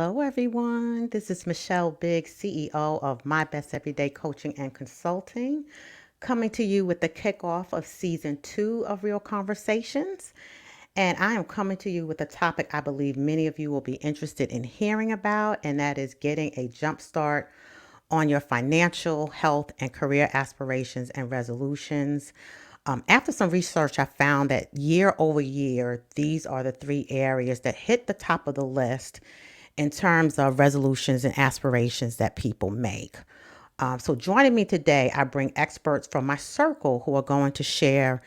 Hello, everyone. This is Michelle Biggs, CEO of My Best Everyday Coaching and Consulting, coming to you with the kickoff of season 2 of Real Conversations. And I am coming to you with a topic I believe many of you will be interested in hearing about, and that is getting a jump start on your financial, health, and career aspirations and resolutions. After some research, I found that year over year, these are the three areas that hit the top of the list in terms of resolutions and aspirations that people make. So, joining me today, I bring experts from my circle who are going to share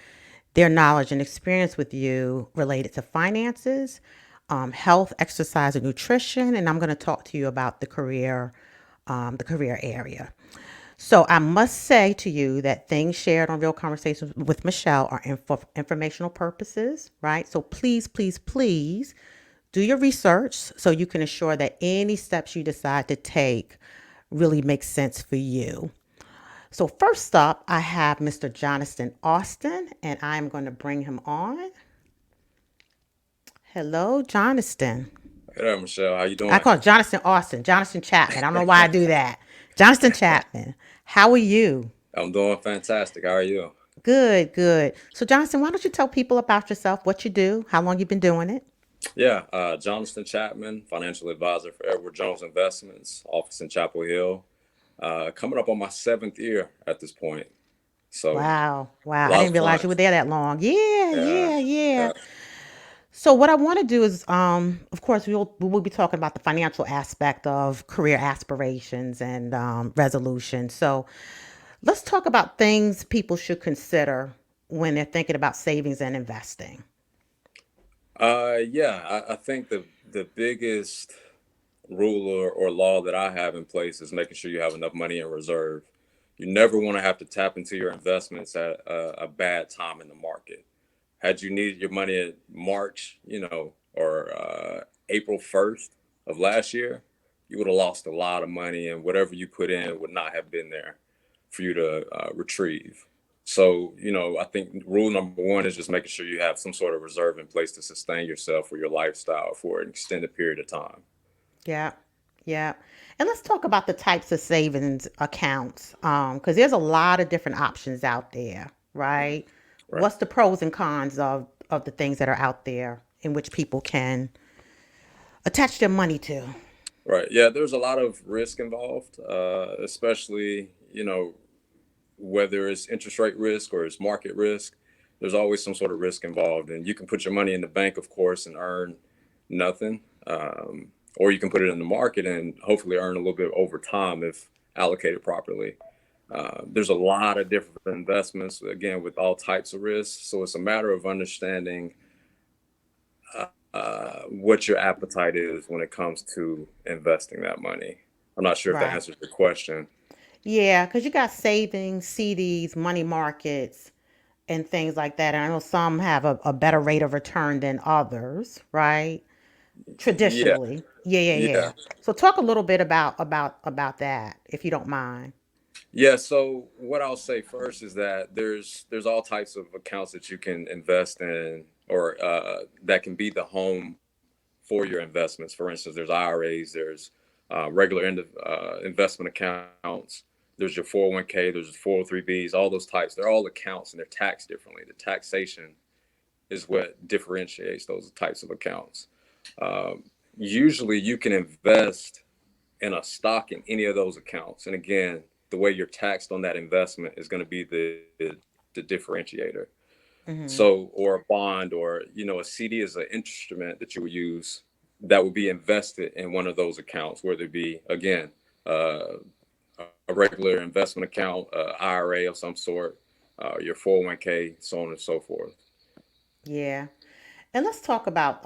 their knowledge and experience with you related to finances, health, exercise, and nutrition. And I'm going to talk to you about the career area. So I must say to you that things shared on Real Conversations with Michelle are informational purposes, right? So please, please, please do your research so you can ensure that any steps you decide to take really make sense for you. So first up, I have Mr. Jonathan Austin, and I'm going to bring him on. Hello, Jonathan. Hey there, Michelle. How you I doing? call it Jonathan Austin, Jonathan Chapman. I don't know why I do that. Jonathan Chapman, how are you? I'm doing fantastic. How are you? Good, good. So, Jonathan, why don't you tell people about yourself, what you do, how long you've been doing it? Yeah, Jonathan Chapman, financial advisor for Edward Jones Investments, office in Chapel Hill. Coming up on my seventh year at this point. So, Wow, wow. I lot didn't of realize fun. you were there that long. Yeah, Yeah, yeah, yeah. yeah, So, what I want to do is, of course, we will be talking about the financial aspect of career aspirations and resolution. So, let's talk about things people should consider when they're thinking about savings and investing. yeah. I think the biggest rule or law that I have in place is making sure you have enough money in reserve. You never want to have to tap into your investments at a bad time in the market. Had you needed your money in March, or April 1st of last year, you would have lost a lot of money, and whatever you put in would not have been there for you to retrieve. So, I think rule number one is just making sure you have some sort of reserve in place to sustain yourself or your lifestyle for an extended period of time. Yeah, yeah. And let's talk about the types of savings accounts, because there's a lot of different options out there, right? Right. What's the pros and cons of the things that are out there in which people can attach their money to? Right. Yeah, there's a lot of risk involved, especially, whether it's interest rate risk or it's market risk. There's always some sort of risk involved. And you can put your money in the bank, of course, and earn nothing. Or you can put it in the market and hopefully earn a little bit over time if allocated properly. There's a lot of different investments, again, with all types of risks. So it's a matter of understanding what your appetite is when it comes to investing that money. I'm not sure if that Right. answers your question. Yeah, because you got savings, CDs, money markets, and things like that. And I know some have a better rate of return than others, right? Yeah, Traditionally. Yeah, yeah, yeah, yeah. So talk a little bit about that, if you don't mind. yeah. So what I'll say first is that there's all types of accounts that you can invest in, or that can be the home for your investments. For instance, there's IRAs, there's regular investment accounts. There's your 401k, there's 403bs, all those types. They're all accounts and they're taxed differently. The taxation is what differentiates those types of accounts. Um, Usually, you can invest in a stock in any of those accounts, and again, the way you're taxed on that investment is going to be the differentiator. Mm-hmm. So, or a bond, or a CD is an instrument that you would use that would be invested in one of those accounts, whether it be again uh, a regular investment account, IRA of some sort, your 401k, so on and so forth. Yeah. And let's talk about,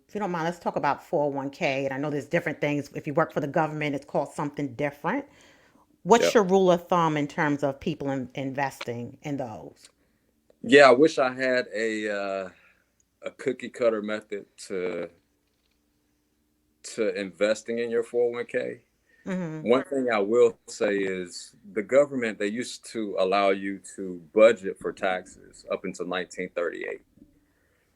if you don't mind, let's talk about 401k. And I know there's different things. If you work for the government, it's called something different. What's Yep. your rule of thumb in terms of people investing in those? Yeah, I wish I had a cookie cutter method to investing in your 401k. Mm-hmm. One thing I will say is the government, they used to allow you to budget for taxes up until 1938,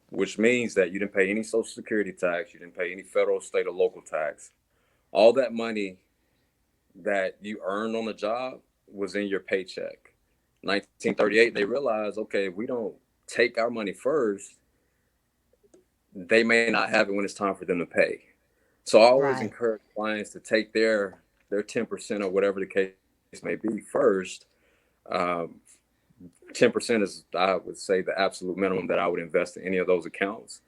which means that you didn't pay any Social Security tax, you didn't pay any federal, state, or local tax. All that money that you earned on the job was in your paycheck. 1938, they realized, okay, if we don't take our money first, they may not have it when it's time for them to pay. So I always Right. encourage clients to take their 10% or whatever the case may be first. Um, 10% is, I would say, the absolute minimum that I would invest in any of those accounts.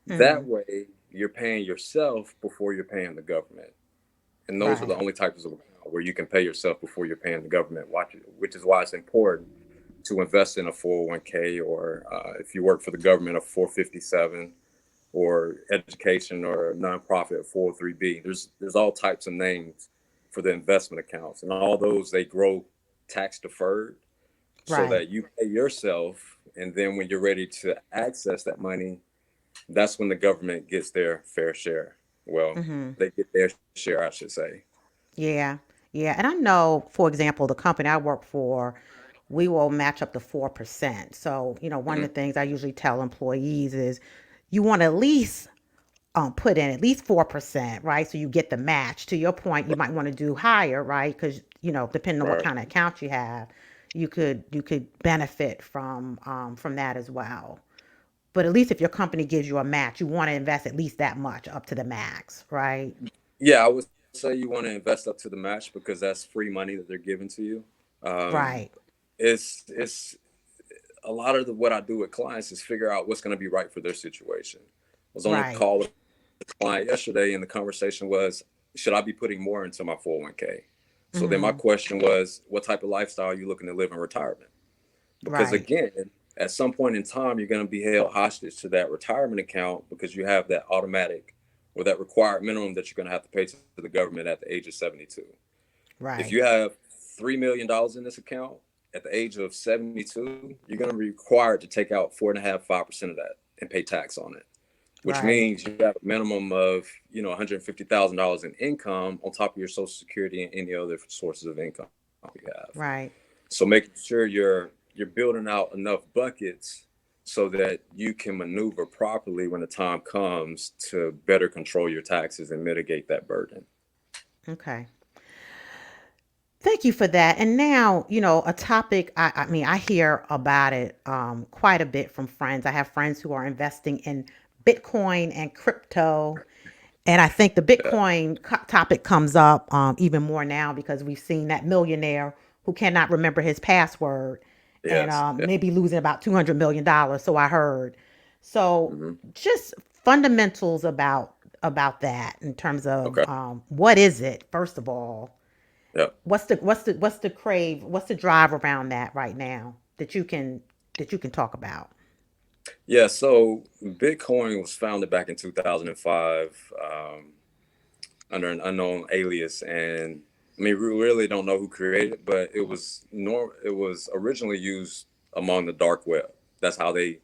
That Mm-hmm. way, you're paying yourself before you're paying the government. And those are the Right. only types of account where you can pay yourself before you're paying the government, which is why it's important to invest in a 401k, or if you work for the government, a 457, or education or a nonprofit 403b. There's all types of names for the investment accounts, and all those, they grow tax deferred, so Right. that you pay yourself, and then when you're ready to access that money, that's when the government gets their fair share. Well, Mm-hmm. they get their share, I should say. Yeah. Yeah. And I know, for example, the company I work for, we will match up to 4%. So, one Mm-hmm. of the things I usually tell employees is you want to at least put in at least 4%, right? So you get the match. To your point, you Right. might want to do higher, right? Because depending on what Right. kind of account you have, you could benefit from that as well. But at least if your company gives you a match, you want to invest at least that much up to the max, right? Yeah, I would say you want to invest up to the match, because that's free money that they're giving to you. Um, Right, it's a lot of what I do with clients is figure out what's going to be right for their situation. I was on a right, call with a client yesterday, and the conversation was, should I be putting more into my 401k? So then my mm-hmm, question was, what type of lifestyle are you looking to live in retirement? Because right, again, at some point in time, you're going to be held hostage to that retirement account, because you have that automatic or that required minimum that you're going to have to pay to the government at the age of 72. If you right, have $3 million in this account at the age of 72, you're going to be required to take out 4.5–5% of that and pay tax on it, which right, means you have a minimum of $150,000 in income on top of your Social Security and any other sources of income you have. right. So making sure you're building out enough buckets so that you can maneuver properly when the time comes to better control your taxes and mitigate that burden. Okay. Thank you for that. And now, a topic, I mean, I hear about it quite a bit from friends. I have friends who are investing in Bitcoin and crypto. And I think the Yeah. Bitcoin topic comes up even more now because we've seen that millionaire who cannot remember his password and Yes. Yeah. maybe losing about $200 million. So I heard. So Hmm. just fundamentals about that in terms of Okay. what is it, first of all, Yeah. what's the drive around that right now that you can talk about. Yeah. So Bitcoin was founded back in 2005, under an unknown alias, and I mean, we really don't know who created it, but it was originally used among the dark web. That's how they,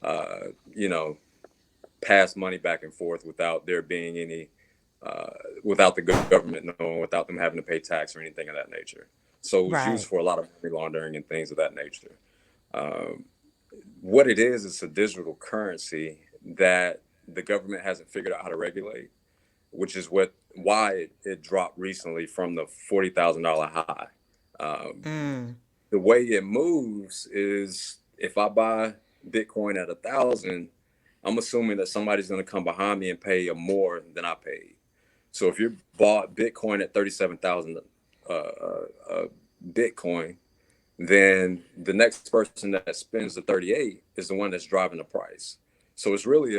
uh, you know, pass money back and forth without there being any, uh, without the government knowing, without them having to pay tax or anything of that nature. So it was used Right. for a lot of money laundering and things of that nature. Um, what it is a digital currency that the government hasn't figured out how to regulate, which is why it dropped recently from the $40,000 high. Um, Mm, the way it moves is, if I buy Bitcoin at 1,000, I'm assuming that somebody's going to come behind me and pay more than I paid. So if you bought Bitcoin at 37,000 Bitcoin, then the next person that spends the 38 is the one that's driving the price. So it's really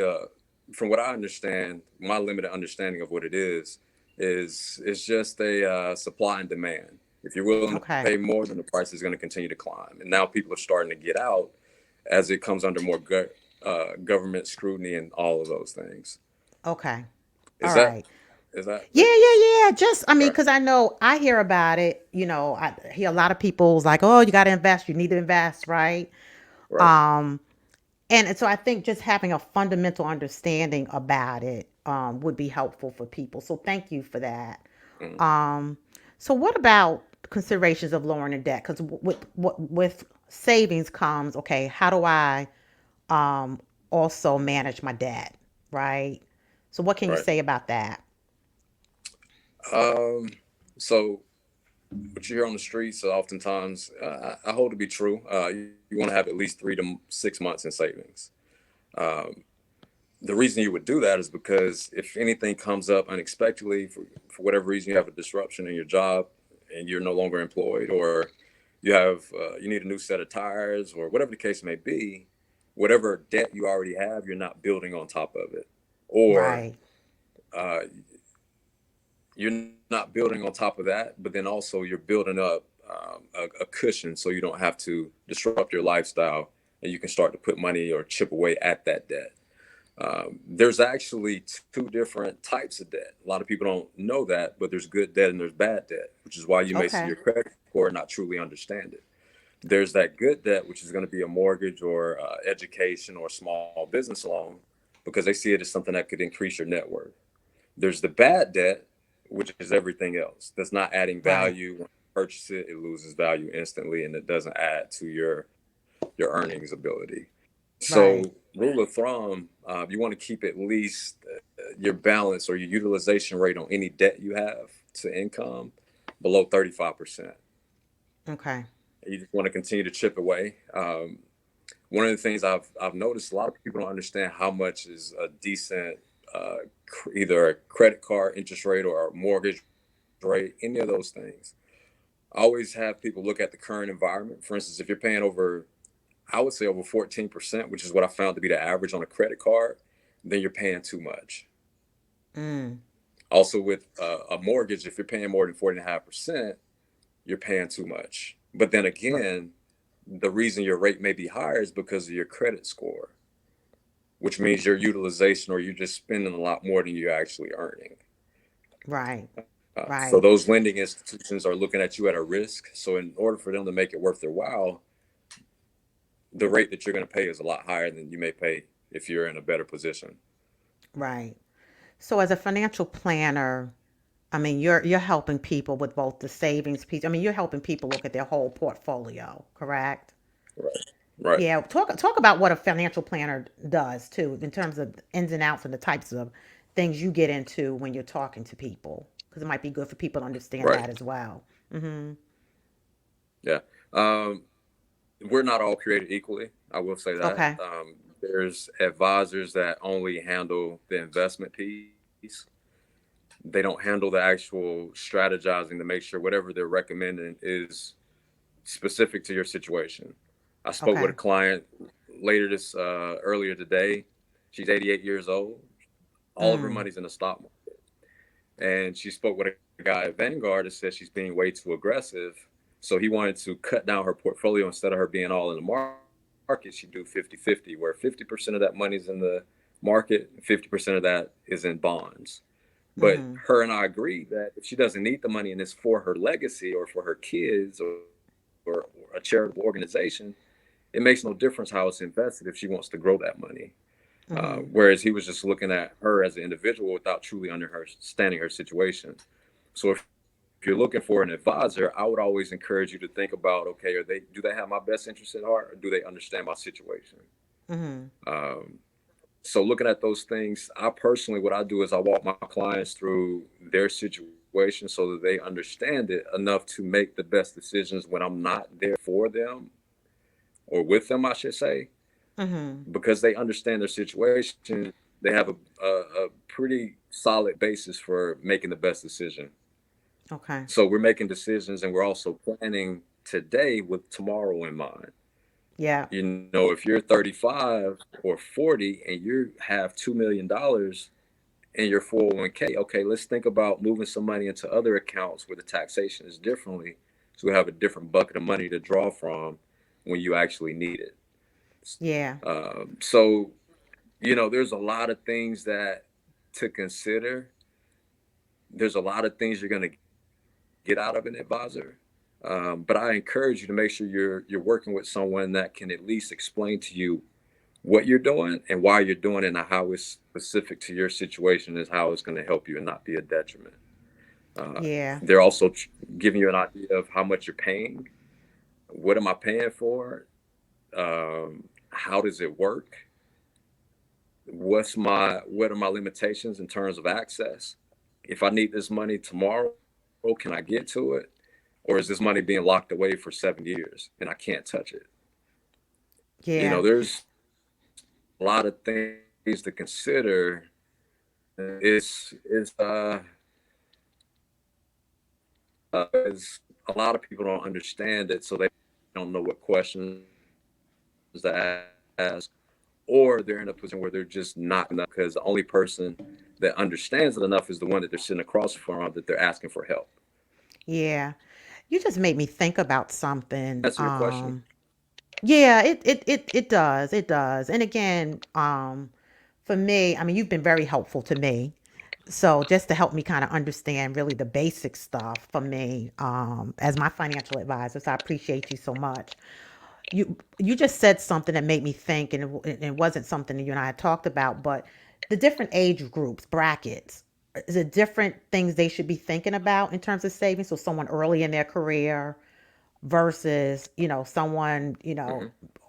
from what I understand, my limited understanding of what it is it's just a supply and demand. If you're willing to pay okay. more, then the price is going to continue to climb. And now people are starting to get out as it comes under more government scrutiny and all of those things. Okay. All Is that right. is that Yeah, make yeah, yeah. Just, I mean, right? because I know I hear about it. I hear a lot of people's like, oh, you got to invest. You need to invest, right? Right. Um, and so I think just having a fundamental understanding about it would be helpful for people. So thank you for that. Mm, Um, so what about considerations of lowering the debt? Because with savings comes, okay, how do I um, also manage my debt, right? So what can you right. say about that? Um, so what you hear on the streets, oftentimes, I hold to be true. You want to have at least 3 to 6 months in savings. Um, the reason you would do that is because if anything comes up unexpectedly, for whatever reason, you have a disruption in your job and you're no longer employed, or you need a new set of tires, or whatever the case may be, whatever debt you already have, you're not building on top of it, or Right. uh, you're not building on top of that, but then also you're building up a cushion so you don't have to disrupt your lifestyle, and you can start to put money or chip away at that debt. There's actually two different types of debt. A lot of people don't know that, but there's good debt and there's bad debt, which is why you may see Okay. your credit score and not truly understand it. There's that good debt, which is going to be a mortgage or education or small business loan, because they see it as something that could increase your net worth. There's the bad debt, which is everything else that's not adding Right. value. When you purchase it, it loses value instantly, and it doesn't add to your earnings ability. So, Right. rule of thumb, you want to keep at least your balance or your utilization rate on any debt you have to income below 35%. Okay. You just want to continue to chip away. One of the things I've noticed, a lot of people don't understand how much is a decent either a credit card interest rate or a mortgage rate, any of those things. I always have people look at the current environment. For instance, if you're paying over, I would say over 14%, which is what I found to be the average on a credit card, then you're paying too much. Mm. Also, with a mortgage, if you're paying more than 40.5%, you're paying too much. But then r- again, the reason your rate may be higher is because of your credit score, which means your utilization or you're just spending a lot more than you're actually earning. Right. So Right. those lending institutions are looking at you at a risk. So in order for them to make it worth their while, the rate that you're going to pay is a lot higher than you may pay if you're in a better position. Right. So as a financial planner, I mean, you're helping people with both the savings piece. I mean, you're helping people look at their whole portfolio, correct? Right. Right. Yeah. Talk about what a financial planner does too, in terms of ins and outs and the types of things you get into when you're talking to people, because it might be good for people to understand Right. that as well. Mm-hmm. Yeah. Um, we're not all created equally. I will say that. Okay. There's advisors that only handle the investment piece. They don't handle the actual strategizing to make sure whatever they're recommending is specific to your situation. I spoke with a Okay. client earlier today. She's 88 years old. All of her Mm. money's in the stock market, and she spoke with a guy at Vanguard that said she's being way too aggressive. So he wanted to cut down her portfolio. Instead of her being all in the market, she do 50-50, where 50% of that money's in the market, 50% of that is in bonds. But Mm-hmm. her and I agreed that if she doesn't need the money and it's for her legacy or for her kids or a charitable organization, it makes no difference how it's invested if she wants to grow that money. Mm-hmm. Whereas he was just looking at her as an individual without truly understanding her situation. So if you're looking for an advisor, I would always encourage you to think about, okay, do they have my best interest at heart, or do they understand my situation? Mm-hmm. Um, so looking at those things, I personally, what I do is I walk my clients through their situation so that they understand it enough to make the best decisions when I'm not there for them or with them, I should say, Mm-hmm. because they understand their situation. They have a pretty solid basis for making the best decision. Okay. So we're making decisions and we're also planning today with tomorrow in mind. Yeah. You know, if you're 35 or 40 and you have $2 million in your 401k, okay, let's think about moving some money into other accounts where the taxation is differently. So we have a different bucket of money to draw from when you actually need it. Yeah. So, there's a lot of things that to consider. There's a lot of things you're going to get out of an advisor. But I encourage you to make sure you're working with someone that can at least explain to you what you're doing and why you're doing it and how it's specific to your situation is how it's going to help you and not be a detriment. Uh, Yeah. they're also giving you an idea of how much you're paying. What am I paying for? How does it work? What are my limitations in terms of access? if I need this money tomorrow, can I get to it? Or is this money being locked away for 7 years and I can't touch it? Yeah. There's a lot of things to consider. It's is a lot of people don't understand it, so they don't know what questions to ask, or they're in a position where they're just not enough because the only person that understands it enough is the one that they're sitting across from that they're asking for help. Yeah. You just made me think about something. Answer your question. Yeah, it does. It does. And again, for me, I mean, you've been very helpful to me. So just to help me kind of understand really the basic stuff for me, as my financial advisor. So I appreciate you so much. You just said something that made me think, and it wasn't something that you and I had talked about, but the different age groups, brackets, is it different things they should be thinking about in terms of savings? So someone early in their career versus, someone, Hmm.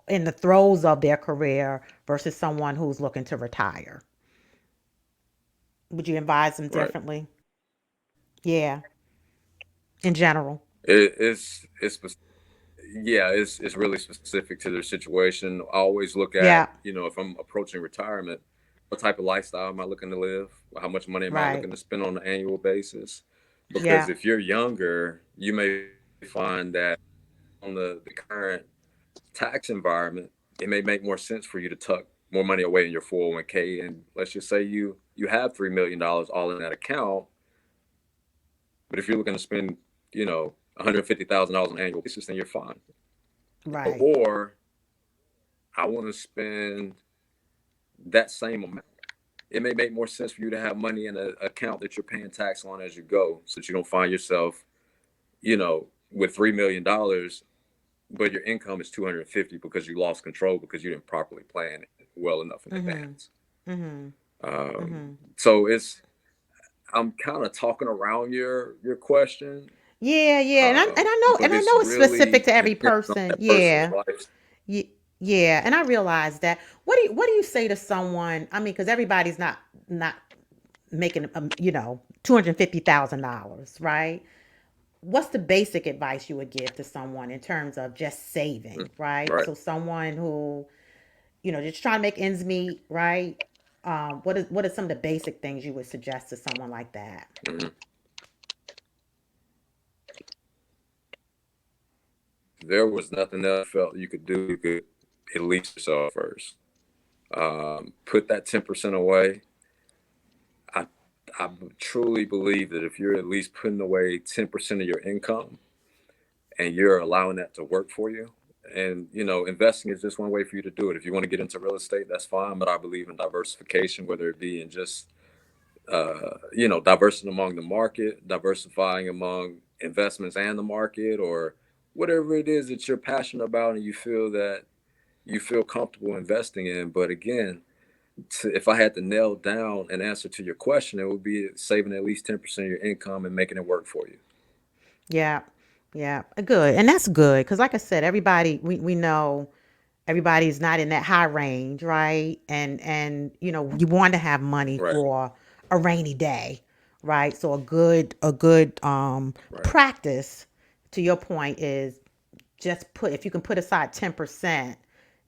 in the throes of their career versus someone who's looking to retire. Would you advise them Right. differently? Yeah, in general. It's yeah, it's really specific to their situation. I always look at, Yeah, if I'm approaching retirement, what type of lifestyle am I looking to live? How much money am I right. looking to spend on an annual basis? Because Yeah, if you're younger, you may find that on the current tax environment, it may make more sense for you to tuck more money away in your 401k. And let's just say you have $3 million all in that account, but if you're looking to spend, $150,000 on an annual basis, then you're fine. right. Or I want to spend that same amount. It may make more sense for you to have money in an account that you're paying tax on as you go, so that you don't find yourself, with $3 million, but your income is 250 because you lost control because you didn't properly plan it well enough in Mm-hmm. advance. Mm-hmm. Mm-hmm. So I'm kind of talking around your question, Yeah, yeah, and but I it's know it's specific really to every depending on person. that person's Yeah, life. yeah, and I realize that. What do you say to someone? I mean, because everybody's not making $250,000, right? What's the basic advice you would give to someone in terms of just saving, Mm, right? right. So someone who just trying to make ends meet, right? What are some of the basic things you would suggest to someone like that? Hmm. If there was nothing else you felt you could do, you could at least yourself first. Put that 10% away. I I truly believe that if you're at least putting away 10% of your income and you're allowing that to work for you, and investing is just one way for you to do it. If you want to get into real estate, that's fine. But I believe in diversification, whether it be in just diversity among the market, diversifying among investments and the market, or whatever it is that you're passionate about and you feel comfortable investing in. But again, if I had to nail down an answer to your question, it would be saving at least 10% of your income and making it work for you. Yeah, yeah, good, and that's good because, like I said, everybody we know everybody's not in that high range, right? And you want to have money Right, for a rainy day, right? So a good right, practice, to your point, is just put if you can put aside 10%,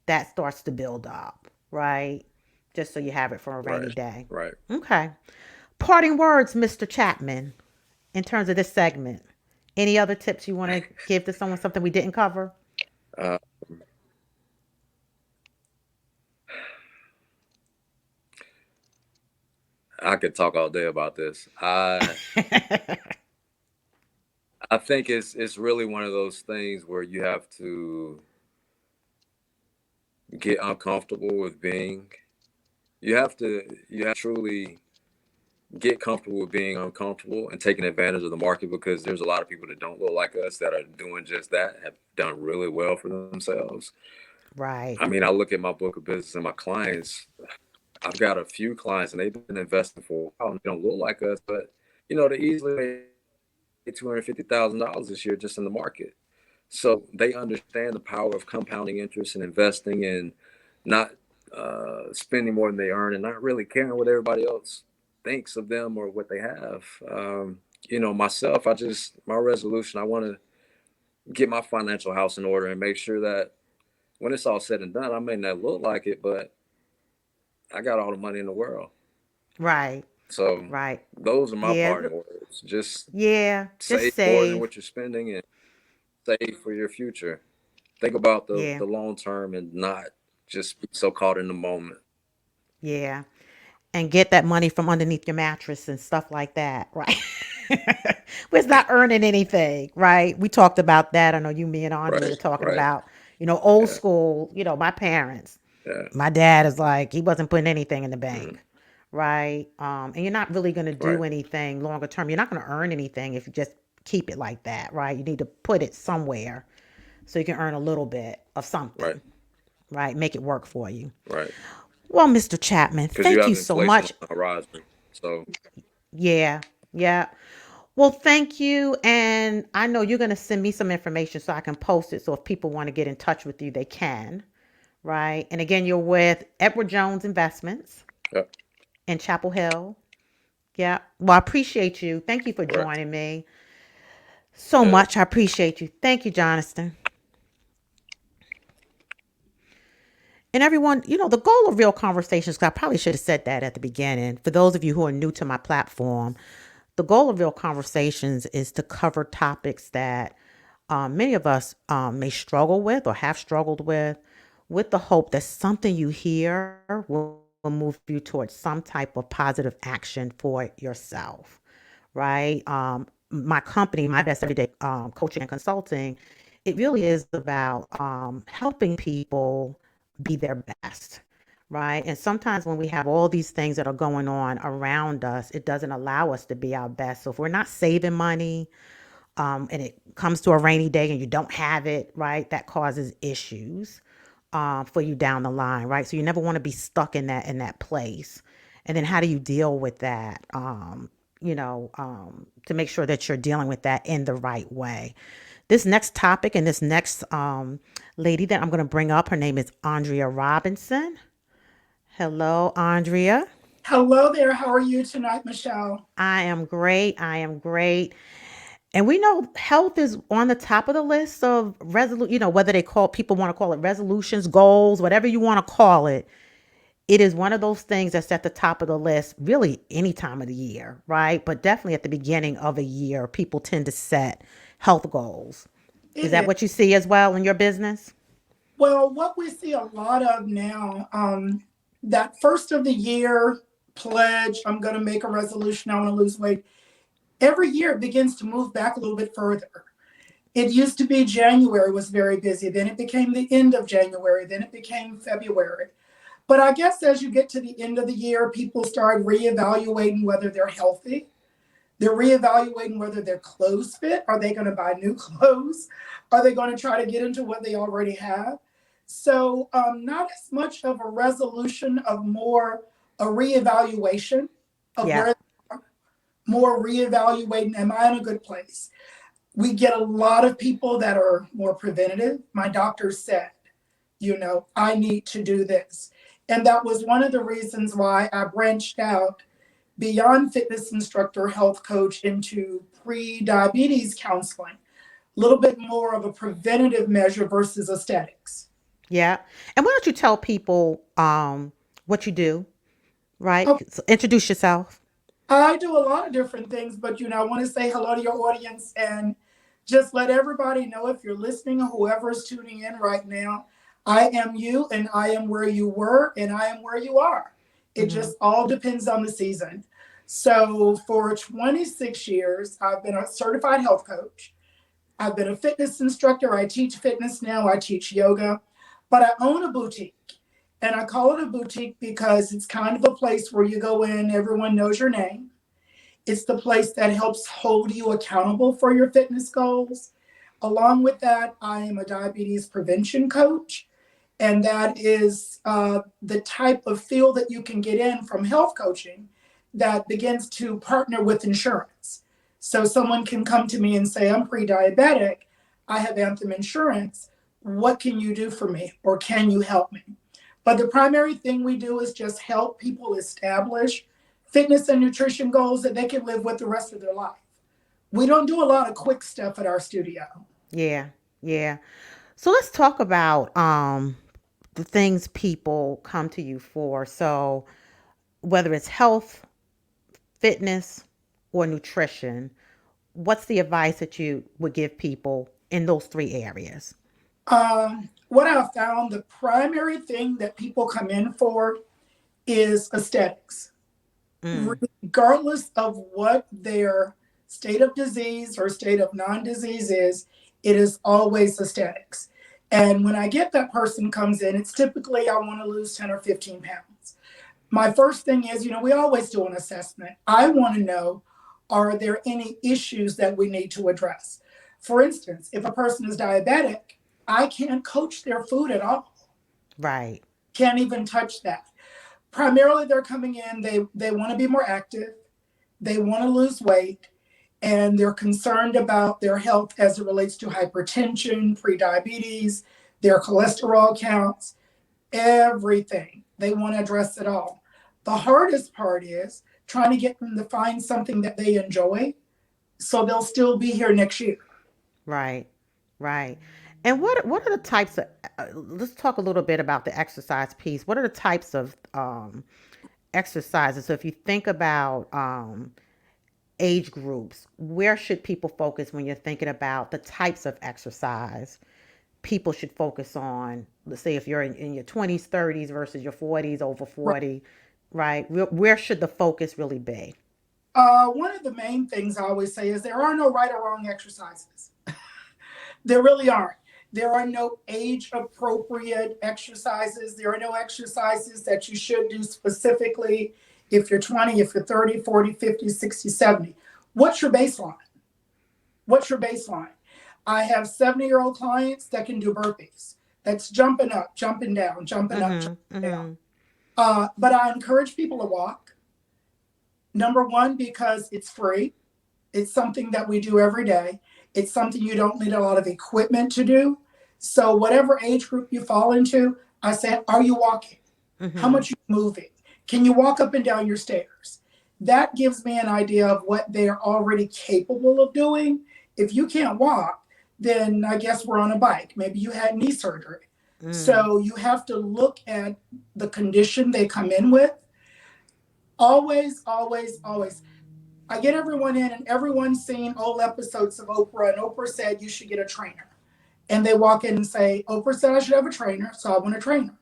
that starts to build up, right? Just so you have it for a rainy right, day. right. Okay. Parting words, Mr. Chapman, in terms of this segment. Any other tips you want to give to someone, something we didn't cover? Uh, I could talk all day about this. I think it's really one of those things where you have to get uncomfortable with being. You have to truly get comfortable with being uncomfortable and taking advantage of the market, because there's a lot of people that don't look like us that are doing just that, have done really well for themselves. I Right. mean, I look at my book of business and my clients. I've got a few clients and they've been investing for a while and they don't look like us, but they easily made $250,000 this year just in the market. So they understand the power of compounding interest and investing and not spending more than they earn and not really caring what everybody else. thinks of them or what they have. Myself, my resolution, I want to get my financial house in order and make sure that when it's all said and done, I may not look like it, but I got all the money in the world. Right. So Right. those are my Yeah. parting words. Just Yeah. Just save more than save. what you're spending and save for your future. Think about Yeah. the long term and not just be so caught in the moment. Yeah. And get that money from underneath your mattress and stuff like that, right? We're not earning anything, right? We talked about that. I know you, me, and Andrea Right, were talking right. about, old Yeah, school, my parents. yeah. My dad is like, he wasn't putting anything in the Mm, bank, right? And you're not really going to right, do anything longer term. You're not going to earn anything if you just keep it like that, right? You need to put it somewhere so you can earn a little bit of right, something, right? Make it work for you. right. Well, Mr. Chapman, Because you thank you have so inflation on much. the horizon. So, Yeah, yeah. Well, thank you. And I know you're going to send me some information so I can post it. So if people want to get in touch with you, they can, right? And again, you're with Edward Jones Investments yeah, in Chapel Hill. Yeah. Well, I appreciate you. Thank you for right. joining me so Yeah, much. I appreciate you. Thank you, Jonathan. And everyone, the goal of Real Conversations, 'cause I probably should have said that at the beginning. For those of you who are new to my platform, the goal of Real Conversations is to cover topics that many of us may struggle with or have struggled with the hope that something you hear will move you towards some type of positive action for yourself, right? My company, My Best Everyday Coaching and Consulting, it really is about helping people be their best, right? And sometimes when we have all these things that are going on around us, it doesn't allow us to be our best. So if we're not saving money, and it comes to a rainy day and you don't have it, right? That causes issues for you down the line, right? So you never want to be stuck in that place. And then how do you deal with that? To make sure that you're dealing with that in the right way. This next topic and this next lady that I'm going to bring up, her name is Andrea Robinson. Hello, Andrea. Hello there. How are you tonight, Michelle? I am great. I am great. And we know health is on the top of the list of whether they call people want to call it resolutions, goals, whatever you want to call it. It is one of those things that's at the top of the list, really any time of the year, right? But definitely at the beginning of a year, people tend to set health goals. Is It that is. what you see as well in your business? Well, what we see a lot of now, that first of the year pledge, I'm going to make a resolution, I want to lose weight. Every year it begins to move back a little bit further. It used to be January was very busy. Then it became the end of January. Then it became February. But I guess as you get to the end of the year, people start reevaluating whether they're healthy. They're reevaluating whether their clothes fit. Are they going to buy new clothes? Are they going to try to get into what they already have? So, not as much of a resolution of more a reevaluation of Yeah. where more reevaluating, am I in a good place? We get a lot of people that are more preventative. My doctor said, I need to do this. And that was one of the reasons why I branched out beyond fitness instructor, health coach into pre-diabetes counseling, a little bit more of a preventative measure versus aesthetics. Yeah. And why don't you tell people what you do, right? Oh, So introduce yourself. I do a lot of different things, but I want to say hello to your audience and just let everybody know if you're listening or whoever is tuning in right now, I am you and I am where you were and I am where you are. It Mm-hmm. just all depends on the season. So for 26 years, I've been a certified health coach. I've been a fitness instructor. I teach fitness now. I teach yoga, but I own a boutique. And I call it a boutique because it's kind of a place where you go in, everyone knows your name. It's the place that helps hold you accountable for your fitness goals. Along with that, I am a diabetes prevention coach. And that is the type of field that you can get in from health coaching that begins to partner with insurance. So someone can come to me and say, I'm pre diabetic, I have Anthem insurance. What can you do for me? Or can you help me? But the primary thing we do is just help people establish fitness and nutrition goals that they can live with the rest of their life. We don't do a lot of quick stuff at our studio. Yeah. Yeah. So let's talk about the things people come to you for. So whether it's health, fitness, or nutrition, what's the advice that you would give people in those three areas? What I found, the primary thing that people come in for is aesthetics, Mm, regardless of what their state of disease or state of non-disease is. It is always aesthetics. And when I get that person comes in, it's typically I want to lose 10 or 15 pounds. My first thing is, we always do an assessment. I want to know, are there any issues that we need to address? For instance, if a person is diabetic, I can't coach their food at all. right. Can't even touch that. Primarily, they're coming in, they want to be more active, they want to lose weight, and they're concerned about their health as it relates to hypertension, prediabetes, their cholesterol counts, everything. They want to address it all. The hardest part is trying to get them to find something that they enjoy so they'll still be here next year. Right. Right. And what are the types of let's talk a little bit about the exercise piece. What are the types of exercises? So if you think about age groups, where should people focus when you're thinking about the types of exercise people should focus on? Let's say if you're in your 20s, 30s versus your 40s, over Right. 40, right? Where should the focus really be? One of the main things I always say is there are no right or wrong exercises. There really aren't. There are no age appropriate exercises. There are no exercises that you should do specifically if you're 20, if you're 30, 40, 50, 60, 70. What's your baseline? What's your baseline? I have 70-year-old clients that can do burpees. That's jumping up, jumping down, jumping up, Mm-hmm. jumping down. Mm-hmm. But I encourage people to walk. Number one, because it's free. It's something that we do every day. It's something you don't need a lot of equipment to do. So whatever age group you fall into, I say, are you walking? How Mm-hmm. much are you moving? Can you walk up and down your stairs? That gives me an idea of what they're already capable of doing. If you can't walk, then I guess we're on a bike. Maybe you had knee surgery. Mm. So you have to look at the condition they come in with. Always, always, always. I get everyone in, and everyone's seen old episodes of Oprah, and Oprah said you should get a trainer. And they walk in and say, Oprah said I should have a trainer, so I want a trainer.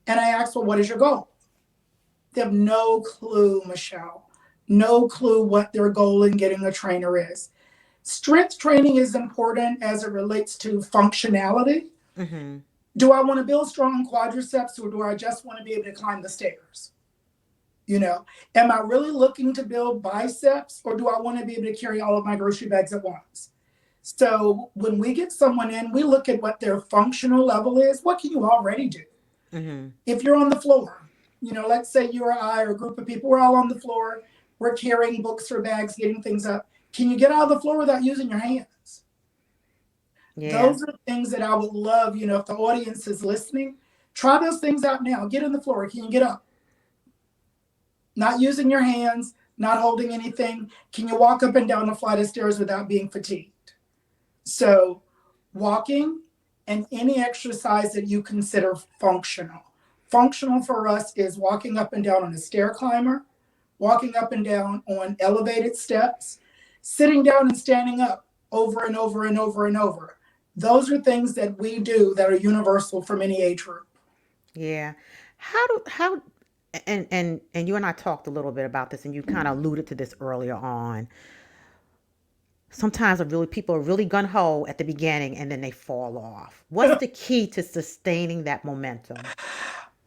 And I ask, well, what is your goal? They have no clue, Michelle. No clue what their goal in getting a trainer is. Strength training is important as it relates to functionality. Mm-hmm. Do I want to build strong quadriceps, or do I just want to be able to climb the stairs? You know, am I really looking to build biceps, or do I want to be able to carry all of my grocery bags at once? So when we get someone in, we look at what their functional level is. What can you already do? Mm-hmm. If you're on the floor, let's say you or I or a group of people, we're all on the floor, we're carrying books or bags, getting things up. Can you get out of the floor without using your hands? Yeah. Those are things that I would love, if the audience is listening, try those things out now. Get on the floor. Can you get up? Not using your hands, not holding anything. Can you walk up and down a flight of stairs without being fatigued? So, walking and any exercise that you consider functional. Functional for us is walking up and down on a stair climber, walking up and down on elevated steps, sitting down and standing up over and over and over and over. Those are things that we do that are universal for any age group. Yeah. How and you and I talked a little bit about this, and you kind of alluded to this earlier on. Sometimes people are really gun ho at the beginning, and then they fall off. What's the key to sustaining that momentum?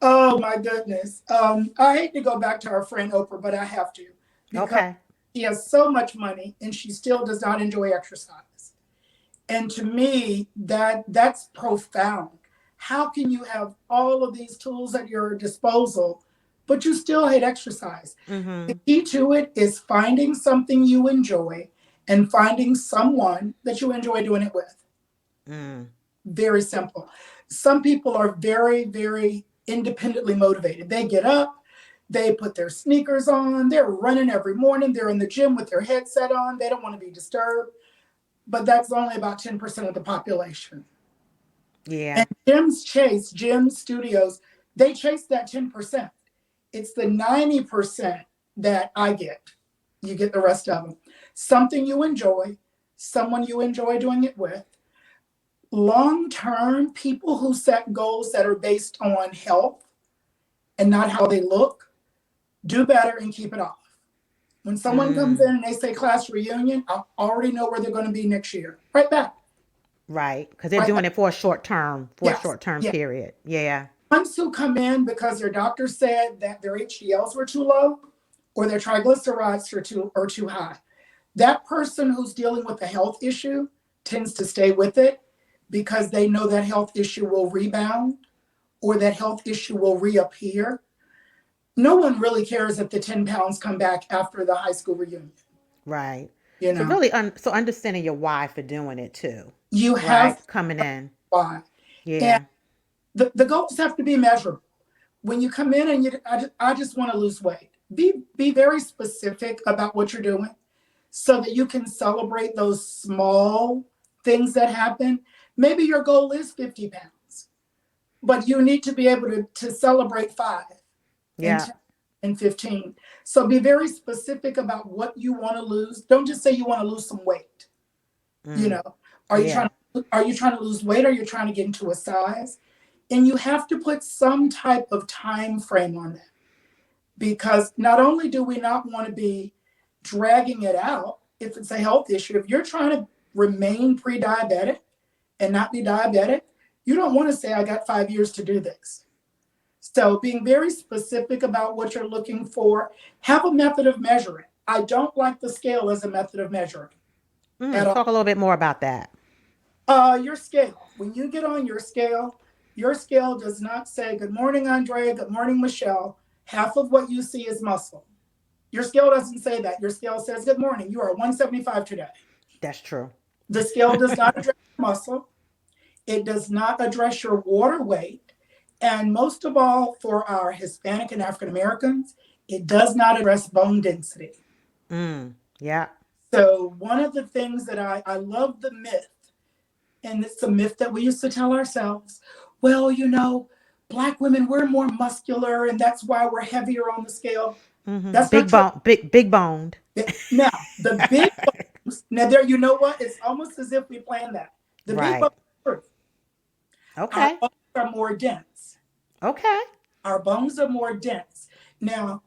Oh my goodness. I hate to go back to our friend Oprah, but I have to because Okay. she has so much money and she still does not enjoy exercise. And to me, that's profound. How can you have all of these tools at your disposal, but you still hate exercise? The Mm-hmm. key to it is finding something you enjoy and finding someone that you enjoy doing it with. Mm. Very simple. Some people are very, very independently motivated. They get up, They put their sneakers on, they're running every morning, they're in the gym with their headset on, they don't want to be disturbed. But that's only about 10% of the population. Yeah. And gym studios, they chase that 10%. It's the 90% that I get. You get the rest of them. Something you enjoy, someone you enjoy doing it with. Long term, people who set goals that are based on health and not how they look do better and keep it off. When someone comes in Mm. and they say class reunion, I already know where they're going to be next year. Right back. Right. Because they're Right back. doing it for a short term, for a Yes. short term Yeah. period. Yeah. Ones who come in because their doctor said that their HDLs were too low or their triglycerides are too high. That person who's dealing with a health issue tends to stay with it because they know that health issue will rebound or that health issue will reappear. No one really cares if the 10 pounds come back after the high school reunion. Right. You So know, really, so understanding your why for doing it too. you have Right. Coming in. why. And Yeah. the goals have to be measurable. When you come in and I just want to lose weight, be very specific about what you're doing so that you can celebrate those small things that happen. Maybe your goal is 50 pounds, but you need to be able to celebrate 5 and Yeah. 10 and 15. So be very specific about what you want to lose. Don't just say you want to lose some weight. You Mm. know, are you Yeah. trying are you trying to lose weight? Or are you trying to get into a size? And you have to put some type of time frame on that because not only do we not want to be dragging it out if it's a health issue, if you're trying to remain pre-diabetic and not be diabetic, you don't want to say I got 5 years to do this. So being very specific about what you're looking for, have a method of measuring. I don't like the scale as a method of measuring at Mm. all. Talk a little bit more about that. Your scale. When you get on your scale does not say good morning, Andrea, good morning, Michelle. Half of what you see is muscle. Your scale doesn't say that. Your scale says good morning. You are 175 today. That's true. The scale does not address muscle. It does not address your water weight. And most of all, for our Hispanic and African Americans, it does not address bone density. Mm. Yeah. So, one of the things that I love the myth, and it's a myth that we used to tell ourselves, well, Black women, we're more muscular, and that's why we're heavier on the scale. Mm-hmm. That's not Big true. bone. Big boned. Now, the big bones, now there, you know what? It's almost as if we planned that. The big bones Right. are true. Our Okay. bones are more dense. Okay. Our bones are more dense. Now,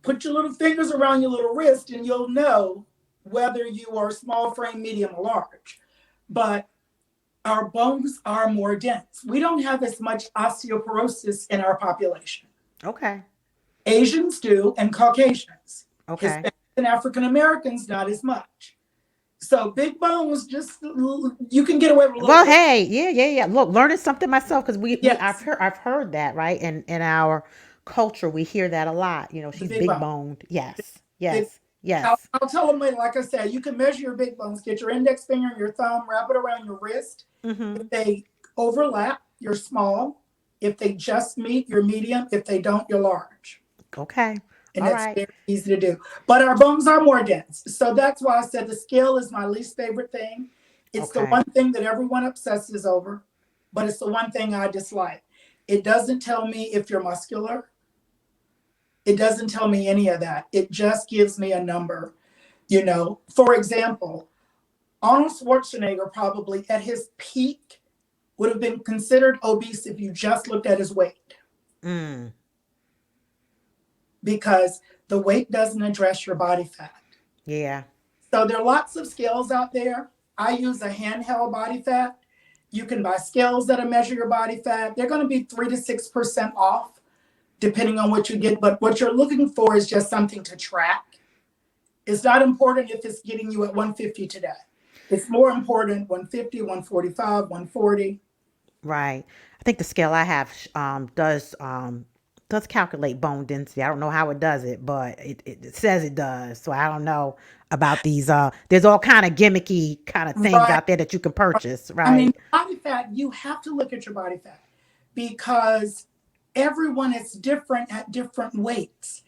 put your little fingers around your little wrist and you'll know whether you are small frame, medium, or large. But our bones are more dense. We don't have as much osteoporosis in our population. Okay. Asians do, and Caucasians. Okay. Hispanics and African Americans, not as much. So big bones, just you can get away with a little Well, bit. hey, yeah. Look, learning something myself because Yes, I've heard that right in our culture we hear that a lot. You know, the she's big big bone. boned. Yes, Big, yes, I'll, yes. I'll tell them later. Like I said, you can measure your big bones. Get your index finger and your thumb, wrap it around your wrist. If Mm-hmm. they overlap, you're small. If they just meet, you're medium. If they don't, you're large. Okay. And All it's right. very easy to do. But our bones are more dense. So that's why I said the scale is my least favorite thing. It's the Okay. one thing that everyone obsesses over, but it's the one thing I dislike. It doesn't tell me if you're muscular. It doesn't tell me any of that. It just gives me a number. For example, Arnold Schwarzenegger probably at his peak would have been considered obese if you just looked at his weight Mm. because the weight doesn't address your body fat. Yeah. So there are lots of scales out there. I use a handheld body fat. You can buy scales that measure your body fat. They're going to be 3 to 6% off, depending on what you get. But what you're looking for is just something to track. It's not important if it's getting you at 150 today. It's more important 150, 145, 140. Right. I think the scale I have does calculate bone density. I don't know how it does it, but it says it does. So I don't know about these. There's all kind of gimmicky kind of things Right. out there that you can purchase. I mean, Right. body fat, you have to look at your body fat because everyone is different at different weights.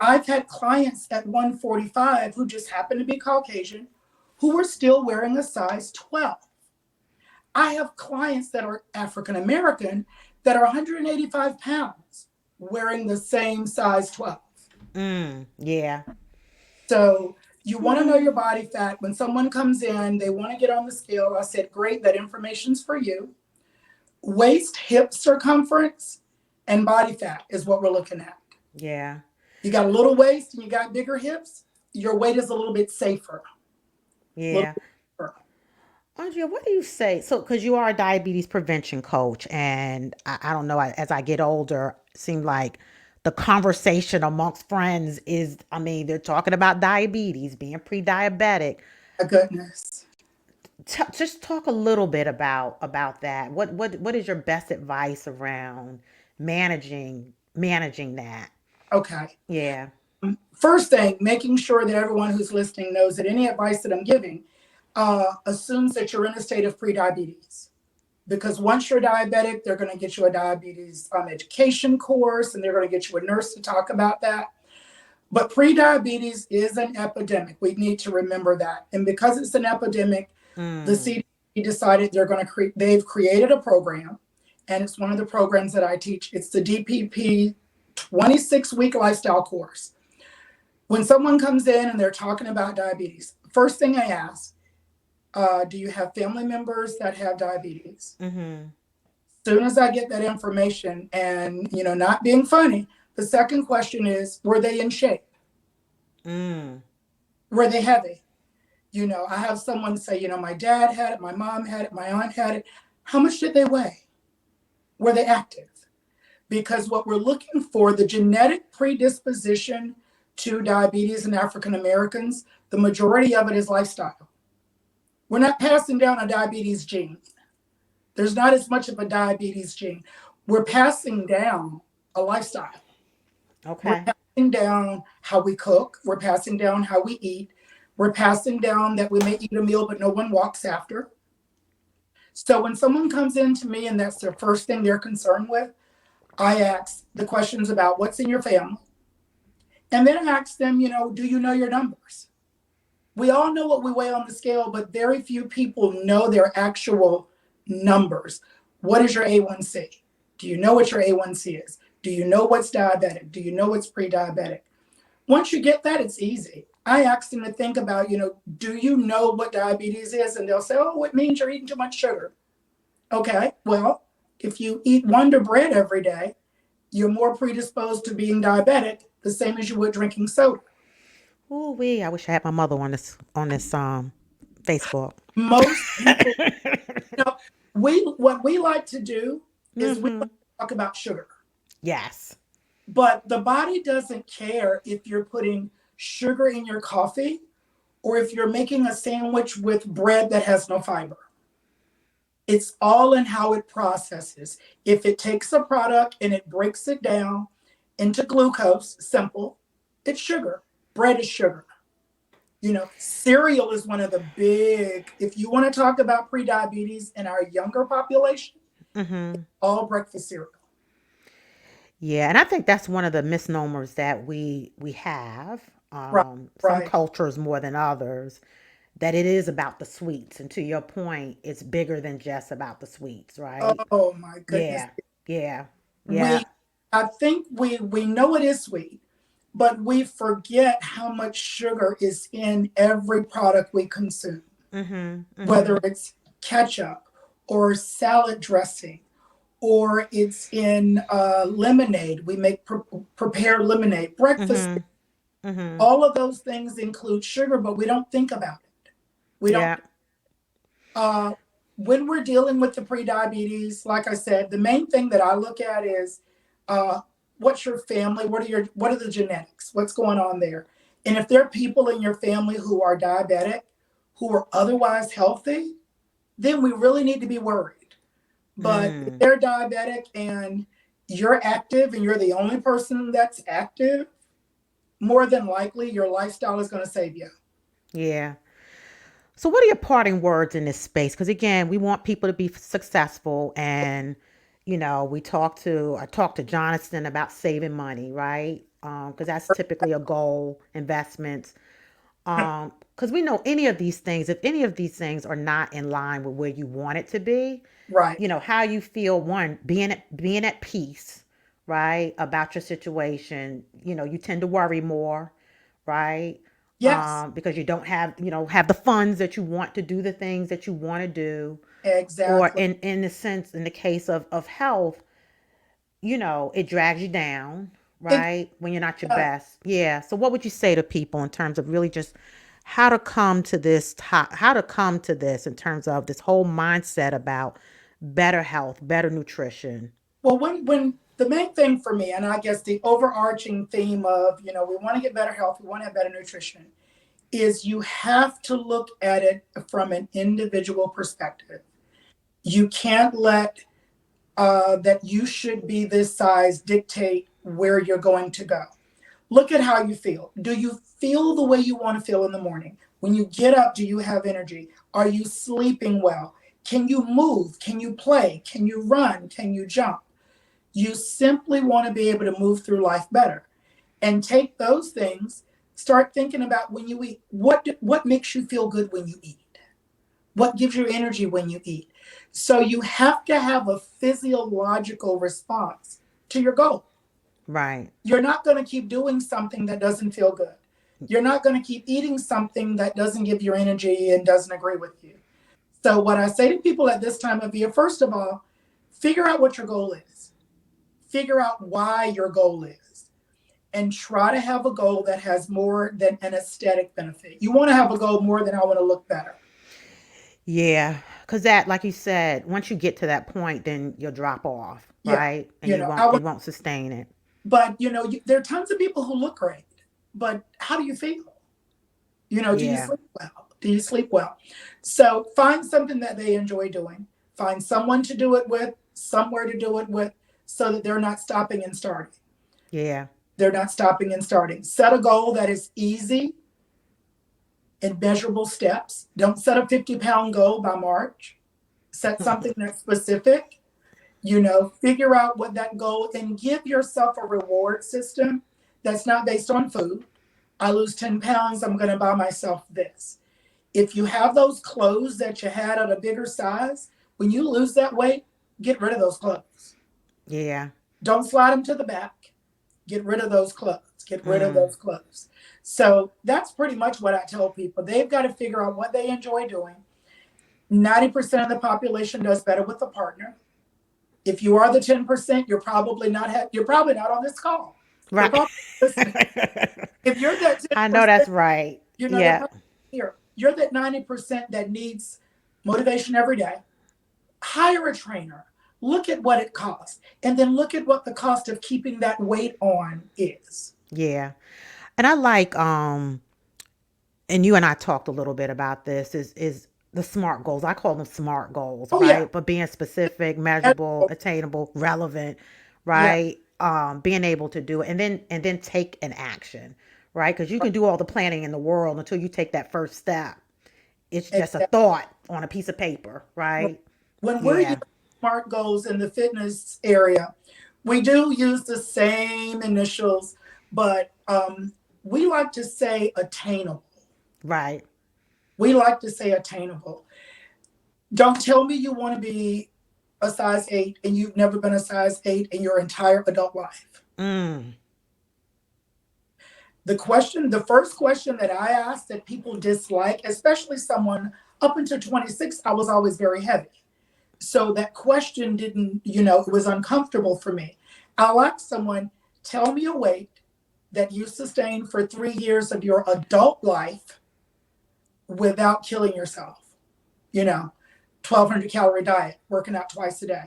I've had clients at 145 who just happen to be Caucasian who are still wearing a size 12. I have clients that are African American that are 185 pounds wearing the same size 12. Yeah. So you want to know your body fat. When someone comes in, they want to get on the scale. I said, great, that information's for you. Waist, hip circumference, and body fat is what we're looking at. Yeah. You got a little waist and you got bigger hips, your weight is a little bit safer. A little Yeah. bit safer. Andrea, what do you say? So, because you are a diabetes prevention coach, and I don't know, as I get older, it seems like the conversation amongst friends is, I mean, they're talking about diabetes, being pre-diabetic. My goodness. Just talk a little bit about that. What is your best advice around managing that? Okay. Yeah. First thing, making sure that everyone who's listening knows that any advice that I'm giving assumes that you're in a state of prediabetes. Because once you're diabetic, they're going to get you a diabetes education course and they're going to get you a nurse to talk about that. But prediabetes is an epidemic. We need to remember that. And because it's an epidemic, the Mm. CDC decided they've created a program, and it's one of the programs that I teach. It's the DPP 26-week lifestyle course. When someone comes in and they're talking about diabetes, first thing I ask, do you have family members that have diabetes? Mm-hmm. Soon as I get that information, and not being funny, the second question is, were they in shape? Mm. Were they heavy? I have someone say, my dad had it, my mom had it, my aunt had it. How much did they weigh? Were they active? Because what we're looking for, the genetic predisposition to diabetes in African Americans, the majority of it is lifestyle. We're not passing down a diabetes gene. There's not as much of a diabetes gene. We're passing down a lifestyle. We're Okay. passing down how we cook. We're passing down how we eat. We're passing down that we may eat a meal, but no one walks after. So when someone comes in to me and that's their first thing they're concerned with, I ask the questions about what's in your family. And then I ask them, do you know your numbers? We all know what we weigh on the scale, but very few people know their actual numbers. What is your A1C? Do you know what your A1C is? Do you know what's diabetic? Do you know what's pre-diabetic? Once you get that, it's easy. I ask them to think about, do you know what diabetes is? And they'll say, oh, it means you're eating too much sugar. Okay, well, if you eat Wonder Bread every day, you're more predisposed to being diabetic, the same as you would drinking soda. Ooh wee! I wish I had my mother on this Facebook. Most people, you know, what we like to do is we Mm-hmm. like to talk about sugar, Yes. but the body doesn't care if you're putting sugar in your coffee or if you're making a sandwich with bread that has no fiber. It's all in how it processes. If it takes a product and it breaks it down into glucose, simple, it's sugar. Bread is sugar. Cereal is one of the big, if you want to talk about prediabetes in our younger population, Mm-hmm. all breakfast cereal. Yeah, and I think that's one of the misnomers that we have. Right, Some right. cultures more than others, that it is about the sweets. And to your point, it's bigger than just about the sweets, right? Oh my goodness. Yeah, yeah, yeah. We, I think we know it is sweet, but we forget how much sugar is in every product we consume, Mm-hmm. whether Mm-hmm. it's ketchup or salad dressing or it's in lemonade. We make prepare lemonade, breakfast. Mm-hmm. Mm-hmm. All of those things include sugar, but we don't think about it. We don't. Yeah. Uh, when we're dealing with the prediabetes, like I said, the main thing that I look at is uh, what's your family? What are the genetics? What's going on there? And if there are people in your family who are diabetic, who are otherwise healthy, then we really need to be worried. But if Mm. they're diabetic and you're active and you're the only person that's active, more than likely your lifestyle is going to save you. Yeah. So, what are your parting words in this space? Because again, we want people to be successful, and I talked to Jonathan about saving money, right? because that's typically a goal, investments. Because we know any of these things, if any of these things are not in line with where you want it to be, Right. how you feel, one, being at peace, right, about your situation. You tend to worry more, right? Yes, Because you don't have the funds that you want to do the things that you want to do. Or exactly. in the sense, in the case of health, it drags you down, It right? When you're not your does. best. Yeah. So what would you say to people in terms of really just how to come to how to come to this in terms of this whole mindset about better health, better nutrition? Well, when the main thing for me, and I guess the overarching theme of, we want to get better health, we want to have better nutrition, is you have to look at it from an individual perspective. You can't let that you should be this size dictate where you're going to go. Look at how you feel. Do you feel the way you want to feel in the morning? When you get up, do you have energy? Are you sleeping well? Can you move? Can you play? Can you run? Can you jump? You simply want to be able to move through life better and take those things. Start thinking about when you eat. What makes you feel good when you eat? What gives you energy when you eat? So you have to have a physiological response to your goal. Right. You're not going to keep doing something that doesn't feel good. You're not going to keep eating something that doesn't give you energy and doesn't agree with you. So, what I say to people at this time of year, first of all, figure out what your goal is, figure out why your goal is, and try to have a goal that has more than an aesthetic benefit. You want to have a goal more than I want to look better. Yeah. Because that, like you said, once you get to that point, then you'll drop off, Yeah. right? And You you know, won't I you would, won't sustain it. but there are tons of people who look great, but how do you feel? Do you Yeah. sleep well? Do you sleep well? So find something that they enjoy doing. Find someone to do it with, somewhere to do it with, so that they're not stopping and starting. Yeah. They're not stopping and starting. Set a goal that is easy and measurable steps. Don't set a 50-pound goal by March. Set something that's specific. Figure out what that goal and give yourself a reward system that's not based on food. I lose 10 pounds, I'm going to buy myself this. If you have those clothes that you had at a bigger size, when you lose that weight, get rid of those clothes. Yeah. Don't slide them to the back. Get rid of those clothes. Get rid of Mm. those clothes. So that's pretty much what I tell people. They've got to figure out what they enjoy doing. 90% of the population does better with a partner. If you are the 10%, you're probably not on this call. You're Right. probably listening. If you're that I know 10%, that's right. they're Yeah. probably here. You're that 90% that needs motivation every day. Hire a trainer. Look at what it costs. And then look at what the cost of keeping that weight on is. Yeah. And I like and you and I talked a little bit about this is the SMART goals. I call them SMART goals, Oh, yeah. right? But being specific, measurable, attainable, relevant, Yeah. right? Being able to do it and then take an action, right? Because you can do all the planning in the world until you take that first step. It's just a Exactly. thought on a piece of paper, right? When we're using Yeah. SMART goals in the fitness area, we do use the same initials, but we like to say attainable. Right. We like to say attainable. Don't tell me you want to be a size 8 and you've never been a size 8 in your entire adult life. Mm. The first question that I asked that people dislike, especially someone up until 26, I was always very heavy. So that question didn't, it was uncomfortable for me. I'll ask someone, tell me a weight that you sustained for 3 years of your adult life without killing yourself. You know, 1,200 calorie diet, working out twice a day.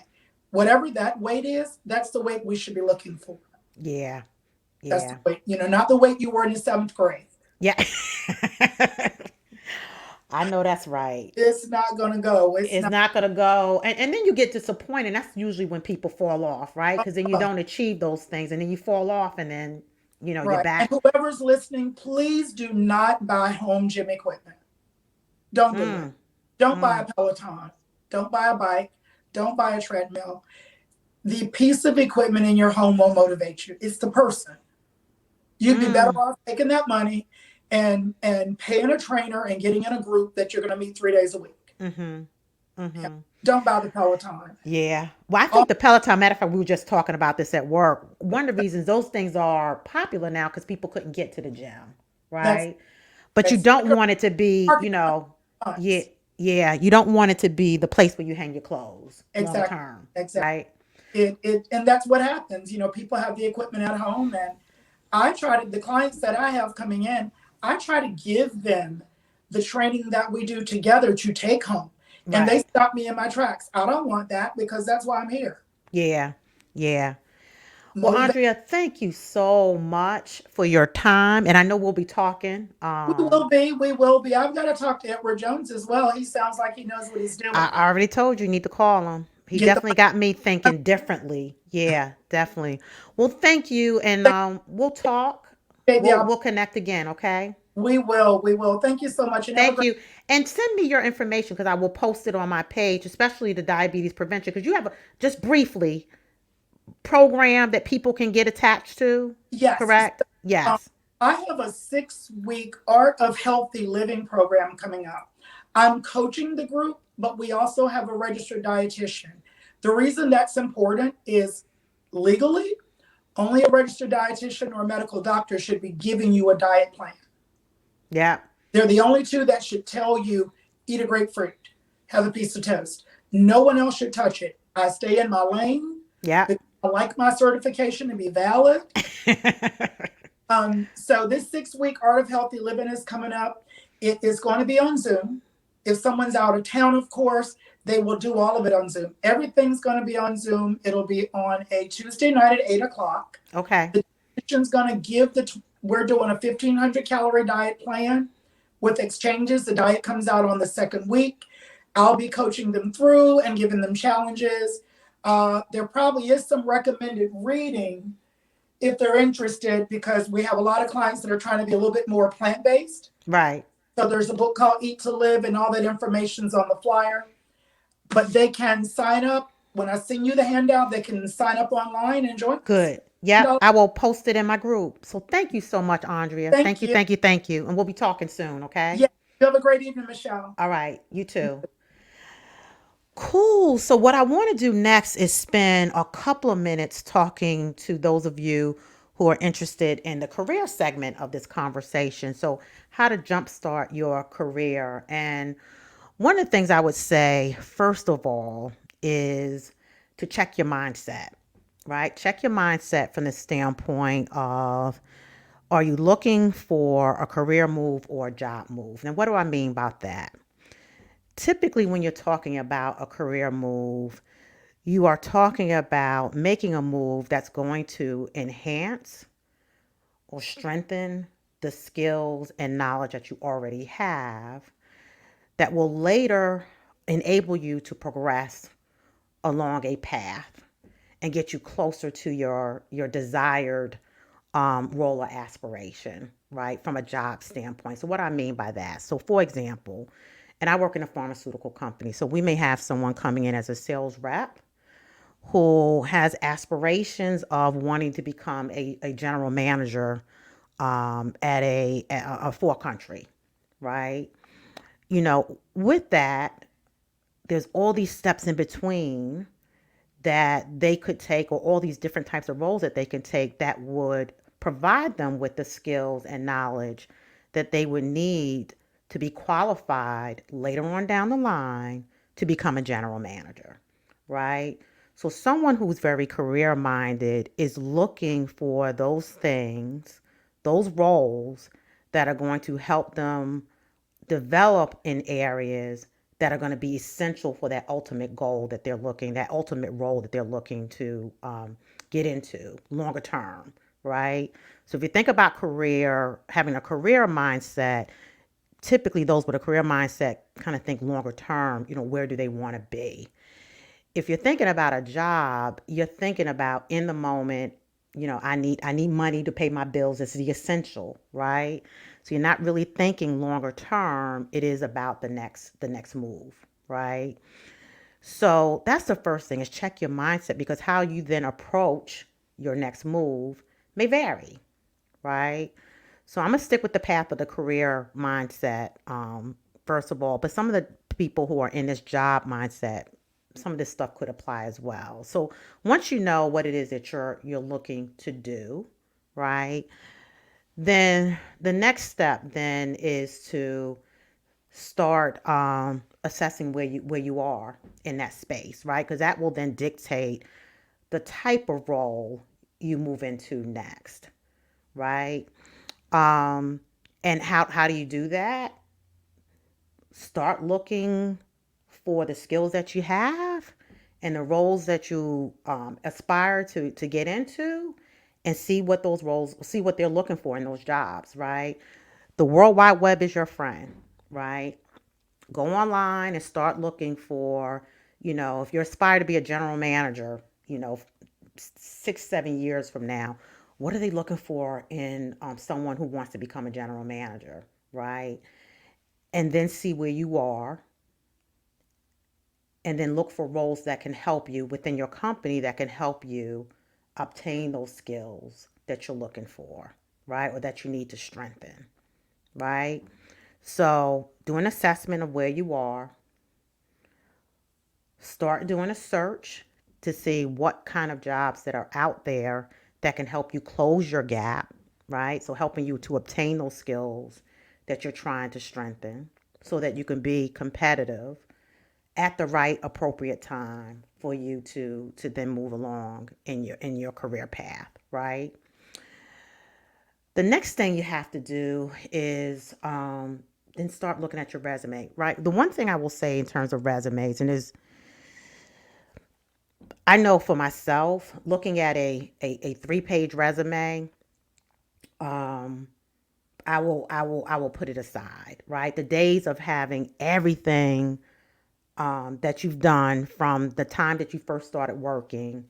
Whatever that weight is, that's the weight we should be looking for. Yeah. That's the Yeah. weight, not the weight you were in the seventh grade. Yeah. I know that's right. It's not going to go. It's It's not. not gonna go, and then you get disappointed. That's usually when people fall off, right? Because then you uh, don't achieve those things, and then you fall off, and then you're right. And back. whoever's listening, please do not buy home gym equipment. Don't do it. Mm, Don't buy mm, a Peloton. Don't buy a bike. Don't buy a treadmill. The piece of equipment in your home will motivate you. It's the person. You'd be better Mm, off taking that money and paying a trainer and getting in a group that you're going to meet 3 days a week. mm-hmm. Yeah. Mm-hmm. Don't buy the Peloton. Yeah. Well, I All think the Peloton, matter of fact, we were just talking about this at work. One of the reasons those things are popular now because people couldn't get to the gym, that's right? But you that's don't want it to be, marketing yeah, funds. yeah, you don't want it to be the place where you hang your clothes longer Exactly. term, Exactly. right? It and that's what happens. People have the equipment at home, and I try to the clients that I have coming in, I try to give them the training that we do together to take home. And they Right. stop me in my tracks. I don't want that because that's why I'm here. Yeah. Yeah. Well, Motivate. Andrea, thank you so much for your time. And I know we'll be talking. We will be. I've got to talk to Edward Jones as well. He sounds like he knows what he's doing. I already told you, you need to call him. He Get the definitely got me thinking differently. Yeah, definitely. Well, thank you. And we'll talk. baby We'll up. we'll connect again, okay? We will. Thank you so much and have a Thank great you. And send me your information because I will post it on my page, especially the diabetes prevention, because you have a, just briefly, program that people can get attached to, yes. correct? Um, Yes. I have a 6 week Art of Healthy Living program coming up. I'm coaching the group, but we also have a registered dietitian. The reason that's important is legally, only a registered dietitian or a medical doctor should be giving you a diet plan. Yeah. They're the only two that should tell you eat a grapefruit, have a piece of toast. No one else should touch it. I stay in my lane Yeah. because I like my certification to be valid. So this 6 week Art of Healthy Living is coming up. It is going to be on Zoom. If someone's out of town, of course, they will do all of it on Zoom. Everything's going to be on Zoom. It'll be on a Tuesday night at 8 o'clock. Okay. The dietitian's going to give we're doing a 1,500 calorie diet plan with exchanges. The diet comes out on the second week. I'll be coaching them through and giving them challenges. There probably is some recommended reading if they're interested, because we have a lot of clients that are trying to be a little bit more plant based. Right. So there's a book called Eat to Live, and all that information's on the flyer. But they can sign up. When I send you the handout, they can sign up online and join us. Good. Yep. No, I will post it in my group. So thank you so much, Andrea. thank Thank you. you. Thank you. Thank you. And we'll be talking soon. Okay. Yeah, you have a great evening, Michelle. All right. You too. Cool. So, what I want to do next is spend a couple of minutes talking to those of you who are interested in the career segment of this conversation. So, how to jumpstart your career. And one of the things I would say, first of all, is to check your mindset, right? Check your mindset from the standpoint of, are you looking for a career move or a job move? Now, what do I mean by that? Typically, when you're talking about a career move, you are talking about making a move that's going to enhance or strengthen the skills and knowledge that you already have that will later enable you to progress along a path and get you closer to your desired role or aspiration, right? From a job standpoint. So what I mean by that, so for example, and I work in a pharmaceutical company, so we may have someone coming in as a sales rep who has aspirations of wanting to become a general manager at for a country, right? With that, there's all these steps in between that they could take, or all these different types of roles that they can take that would provide them with the skills and knowledge that they would need to be qualified later on down the line to become a general manager, right? So, someone who's very career minded is looking for those things, those roles that are going to help them develop in areas that are going to be essential for that ultimate goal that they're looking, that ultimate role that they're looking to get into longer term, right? So if you think about career, having a career mindset, typically those with a career mindset kind of think longer term, where do they want to be? If you're thinking about a job, you're thinking about in the moment, I need money to pay my bills. It's the essential, right? So you're not really thinking longer term. It is about the next move, right? So that's the first thing, is check your mindset, because how you then approach your next move may vary, right? So I'm gonna stick with the path of the career mindset, first of all. But some of the people who are in this job mindset, some of this stuff could apply as well. So once you know what it is that you're looking to do, right? Then the next step then is to start assessing where you are in that space, right? Because that will then dictate the type of role you move into next, right? Um, and how do you do that? Start looking for the skills that you have and the roles that you aspire to get into, and see what they're looking for in those jobs, right? The World Wide Web is your friend, right? Go online and start looking for, if you aspire to be a general manager, 6, 7 years from now, what are they looking for in someone who wants to become a general manager, right? And then see where you are, and then look for roles that can help you within your company that can help you obtain those skills that you're looking for, right? Or that you need to strengthen, right? So do an assessment of where you are. Start doing a search to see what kind of jobs that are out there that can help you close your gap, right? So helping you to obtain those skills that you're trying to strengthen so that you can be competitive at the right appropriate time for you to then move along in your career path, right? The next thing you have to do is then start looking at your resume, right? The one thing I will say in terms of resumes, and is I know for myself, looking at a 3-page resume, I will put it aside, right? The days of having everything that you've done from the time that you first started working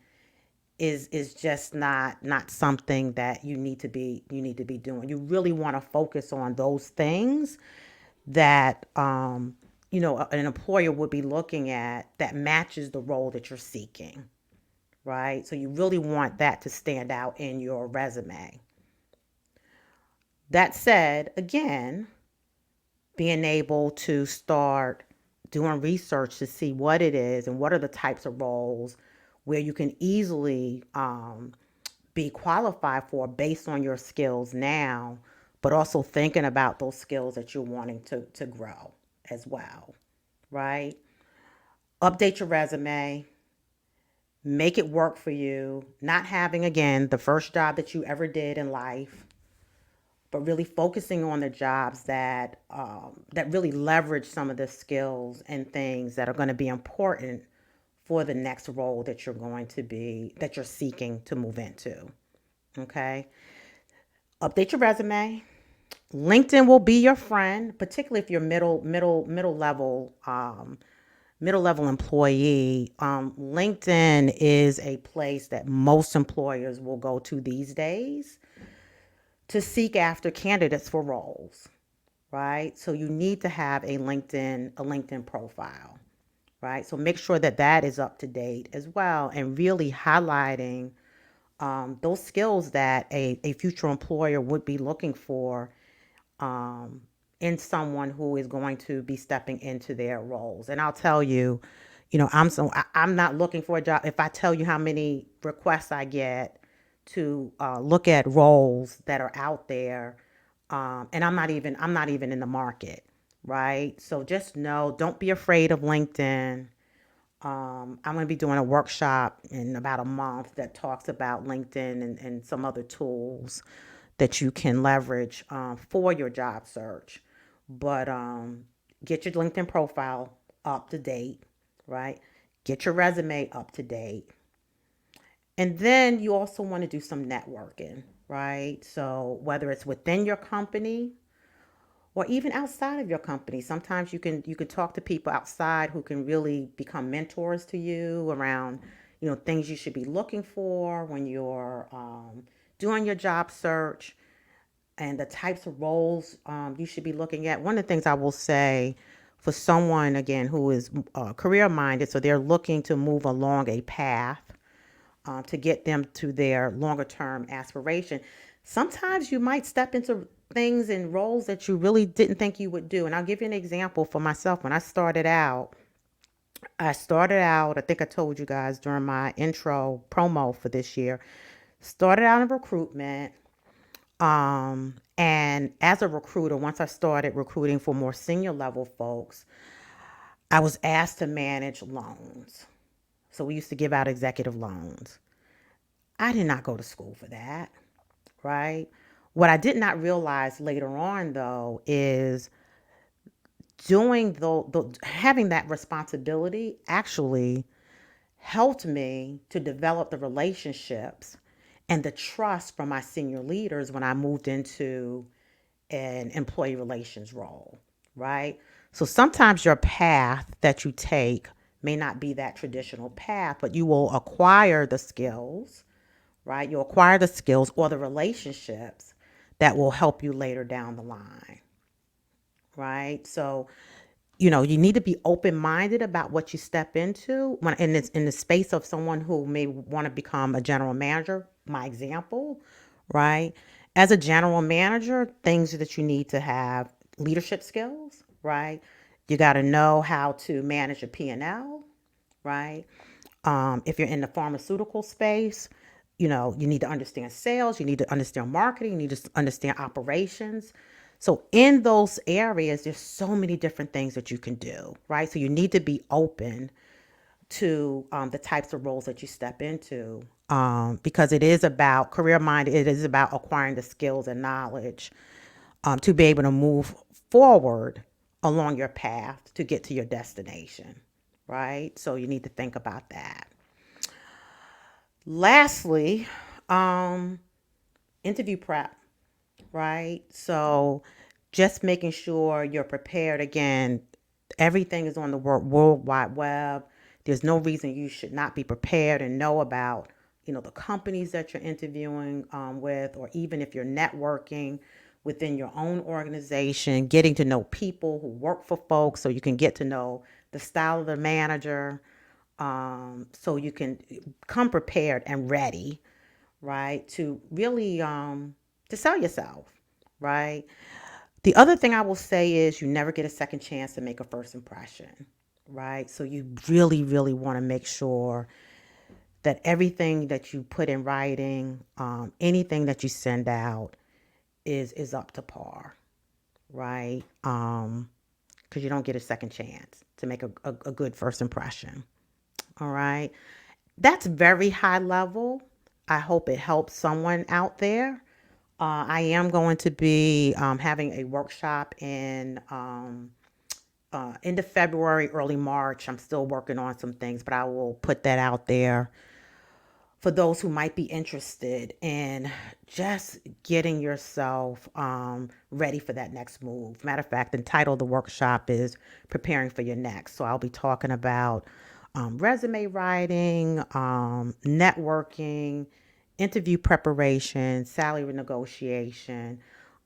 is just not something that you need to be doing. You really want to focus on those things that an employer would be looking at that matches the role that you're seeking, right? So you really want that to stand out in your resume. That said, again, being able to start doing research to see what it is and what are the types of roles where you can easily be qualified for based on your skills now, but also thinking about those skills that you're wanting to grow as well, right? Update your resume, make it work for you, not having, again, the first job that you ever did in life, but really focusing on the jobs that really leverage some of the skills and things that are going to be important for the next role that you're seeking to move into. Okay. Update your resume. LinkedIn will be your friend, particularly if you're middle level employee. LinkedIn is a place that most employers will go to these days to seek after candidates for roles, right? So you need to have a LinkedIn profile, right? So make sure that that is up to date as well, and really highlighting those skills that a future employer would be looking for um, in someone who is going to be stepping into their roles. And I'll tell you, I'm not looking for a job. If I tell you how many requests I get to look at roles that are out there, and I'm not even in the market, right? So just know, don't be afraid of LinkedIn. I'm going to be doing a workshop in about a month that talks about LinkedIn and some other tools that you can leverage for your job search. But get your LinkedIn profile up to date, right? Get your resume up to date. And then you also want to do some networking, right? So whether it's within your company or even outside of your company, sometimes you can talk to people outside who can really become mentors to you around things you should be looking for when you're doing your job search, and the types of roles you should be looking at. One of the things I will say for someone, again, who is career minded, so they're looking to move along a path to get them to their longer term aspiration, sometimes you might step into things and roles that you really didn't think you would do. And I'll give you an example for myself. When I think I told you guys during my intro promo for this year, started out in recruitment. And as a recruiter, once I started recruiting for more senior level folks, I was asked to manage loans. So we used to give out executive loans. I did not go to school for that, right? What I did not realize later on, though, is doing having that responsibility actually helped me to develop the relationships and the trust from my senior leaders when I moved into an employee relations role, right? So sometimes your path that you take may not be that traditional path, but you will acquire the skills, right? You'll acquire the skills or the relationships that will help you later down the line, right? So you need to be open-minded about what you step into when in the space of someone who may want to become a general manager. My example, right? As a general manager, things that you need to have: leadership skills, right? You got to know how to manage a P&L, right? If you're in the pharmaceutical space, you need to understand sales, you need to understand marketing, you need to understand operations. So in those areas, there's so many different things that you can do, right? So you need to be open to the types of roles that you step into, because it is about career minded. It is about acquiring the skills and knowledge to be able to move forward along your path to get to your destination, right? So you need to think about that. Lastly, um, interview prep, right? So just making sure you're prepared. Again, everything is on the World Wide Web. There's no reason you should not be prepared and know about, the companies that you're interviewing with, or even if you're networking within your own organization, getting to know people who work for folks so you can get to know the style of the manager, so you can come prepared and ready, right, to really to sell yourself, right? The other thing I will say is you never get a second chance to make a first impression, right? So you really, really want to make sure that everything that you put in writing, anything that you send out, is up to par, right? Because you don't get a second chance to make a good first impression. All right. That's very high level. I hope it helps someone out there. I am going to be having a workshop in end of February, early March. I'm still working on some things, but I will put that out there for those who might be interested in just getting yourself ready for that next move. Matter of fact, the title of the workshop is Preparing for Your Next. So I'll be talking about resume writing, networking, interview preparation, salary negotiation.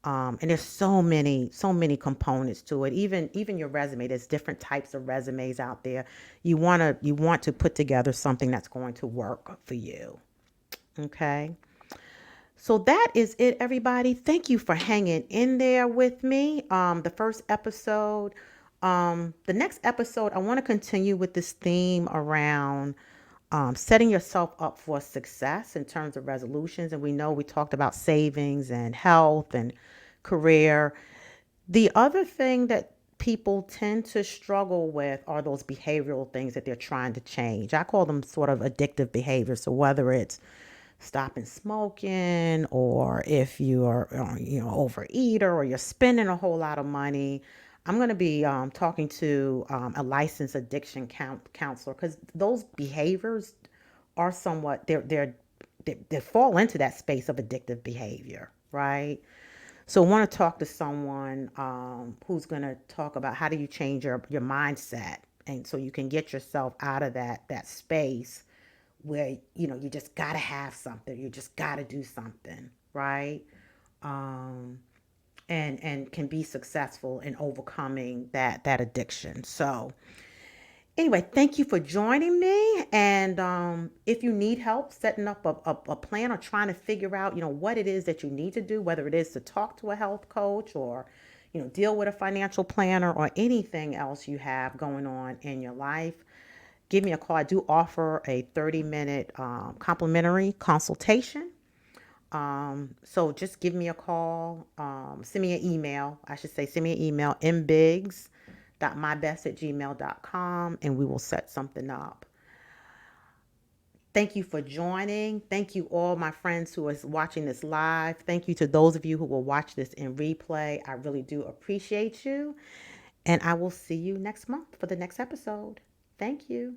And there's so many components to it. Even your resume, there's different types of resumes out there. You want to put together something that's going to work for you. Okay. So that is it, everybody. Thank you for hanging in there with me. The first episode. The next episode, I want to continue with this theme around setting yourself up for success in terms of resolutions. And we know we talked about savings and health and career. The other thing that people tend to struggle with are those behavioral things that they're trying to change. I call them sort of addictive behaviors. So whether it's stopping smoking, or if you are overeater, or you're spending a whole lot of money, I'm going to be talking to a licensed addiction counselor, because those behaviors are somewhat they fall into that space of addictive behavior, right? So I want to talk to someone who's going to talk about how do you change your mindset, and so you can get yourself out of that space where you just got to have something, you just got to do something, right? um, and can be successful in overcoming that addiction. So Anyway, thank you for joining me. And if you need help setting up a plan or trying to figure out, what it is that you need to do, whether it is to talk to a health coach or, deal with a financial planner or anything else you have going on in your life, give me a call. I do offer a 30-minute complimentary consultation. So just give me a call, send me an email. I should say, send me an email, mbiggs.mybest@gmail.com, and we will set something up. Thank you for joining. Thank you, all my friends who are watching this live. Thank you to those of you who will watch this in replay. I really do appreciate you. And I will see you next month for the next episode. Thank you.